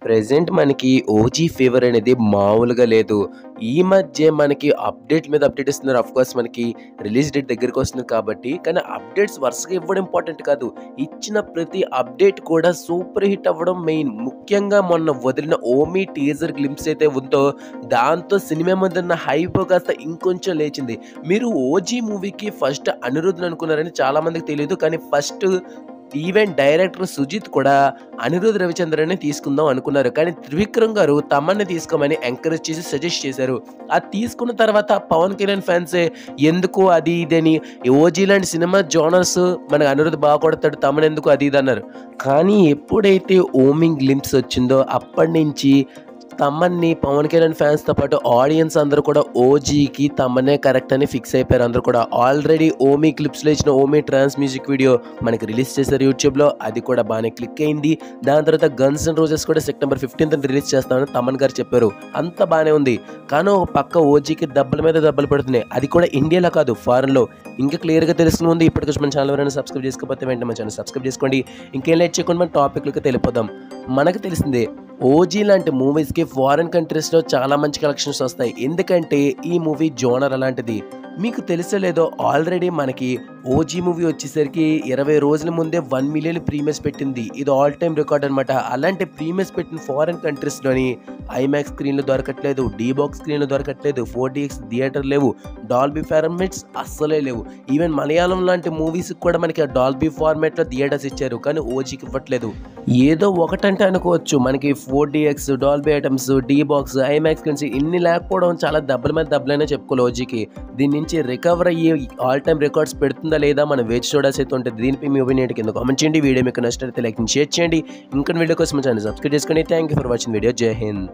Present మనకి OG fever అనేది మామూలుగా లేదు. ఈ మధ్య మనకి అప్డేట్ మీద అప్డేట్ ఇస్తున్నారు. ఆఫ్‌కోర్స్ మనకి రిలీజ్ డేట్ దగ్గరికి వస్తుంది కాబట్టి. కానీ అప్డేట్స్ వరుసగా ఇవ్వడం ఇంపార్టెంట్ కాదు. ఇచ్చిన ప్రతి అప్డేట్ కూడా సూపర్ హిట్ అవ్వడం మెయిన్. ముఖ్యంగా మొన్న వదిలిన ఓమీ టీజర్ గ్లింప్స్ అయితే ఉందో దాంతో సినిమా మీదున్న హైప్ కాస్త ఇంకొంచెం లేచింది. మీరు ఓజీ మూవీకి ఫస్ట్ అనిరుద్‌ని అనుకున్నారని చాలా మందికి తెలీదు. కానీ ఫస్ట్ ఈవెన్ డైరెక్టర్ సుజిత్ కూడా అనిరుద్ రవిచంద్రన్ని తీసుకుందాం అనుకున్నారు. కానీ త్రివిక్రమ్ గారు తమన్ని తీసుకోమని ఎంకరేజ్ చేసి సజెస్ట్ చేశారు. అది తీసుకున్న తర్వాత పవన్ కళ్యాణ్ ఫ్యాన్సే ఎందుకు అది ఇదని ఓజీ లాంటి సినిమా జోనర్స్ మన అనిరుద్ బాగా కొడతాడు తమన్ ఎందుకు అది ఇది అన్నారు. కానీ ఎప్పుడైతే ఓమీ గ్లింప్స్ వచ్చిందో అప్పటి నుంచి తమన్ని పవన్ కళ్యాణ్ ఫ్యాన్స్తో పాటు ఆడియన్స్ అందరూ కూడా ఓజీకి తమనే కరెక్ట్ అని ఫిక్స్ అయిపోయారు. అందరూ కూడా ఆల్రెడీ ఓమీ క్లిప్స్లో ఇచ్చిన ఓమీ ట్రాన్స్ మ్యూజిక్ వీడియో మనకి రిలీజ్ చేశారు యూట్యూబ్లో. అది కూడా బాగానే క్లిక్ అయింది. దాని తర్వాత గన్స్ అండ్ రోజెస్ కూడా సెప్టెంబర్ 15th రిలీజ్ చేస్తామని తమన్ గారు చెప్పారు. అంత బాగానే ఉంది. కానీ ఒక పక్క ఓజీకి దెబ్బల మీద దెబ్బలు పడుతున్నాయి. అది కూడా ఇండియాలో కాదు ఫారెన్లో. ఇంకా క్లియర్గా తెలుస్తుంది ఉంది. ఇప్పటికొచ్చి మన ఛానల్ ఎవరైనా సబ్స్క్రైబ్ చేసుకోకపోతే వెంటనే మన ఛానల్ సబ్స్క్రైబ్ చేసుకోండి. ఇంకేం లేట్ చేయకుండా మన టాపిక్లకి తెలిపోదాం. మనకు తెలిసిందే ఓజీ లాంటి మూవీస్కి ఫారెన్ కంట్రీస్లో చాలా మంచి కలెక్షన్స్ వస్తాయి. ఎందుకంటే ఈ మూవీ జోనర్ అలాంటిది. మీకు తెలుసలేదో ఆల్రెడీ మనకి ఓజీ మూవీ వచ్చేసరికి 20 రోజుల ముందే 1 మిలియన్ ప్రీమియర్స్ పెట్టింది. ఇది ఆల్ టైమ్ రికార్డ్ అనమాట. అలాంటి ప్రీమియర్స్ పెట్టిన ఫారెన్ కంట్రీస్లోని ఐమాక్స్ స్క్రీన్లు దొరకట్లేదు, డీబాక్స్ స్క్రీన్లు దొరకట్లేదు, 4DX థియేటర్ లేవు, డాల్బీ ఫార్మాట్స్ అస్సలే లేవు. ఈవెన్ మలయాళం లాంటి మూవీస్కి కూడా మనకి డాల్బీ ఫార్మాట్లో థియేటర్స్ ఇచ్చారు. కానీ ఓజీకి ఇవ్వట్లేదు. ఏదో ఒకటంటే అనుకోవచ్చు, మనకి 4DX, Dolby Atmos, DBox, IMAX screens ఇన్ని లేకపోవడం చాలా దెబ్బల మీద దెబ్బలైనా చెప్పుకోవాలి ఓజీకి. దీని నుంచి రికవర్ అయ్యి ఆల్ టైమ్ రికార్డ్స్ పెడుతుందా లేదా మనం వేచి చూడాల్సి అయితే ఉంటుంది. దీనిపై మీ ఒపీనియన్ కింద కామెంట్ చేయండి. వీడియో మీకు నచ్చినట్లయితే లైక్ షేర్ చేయండి. ఇంకా వీడియో కోసం ఛానల్ సబ్స్క్రైబ్ చేసుకోండి. Thank you for watching video. జై హింద్.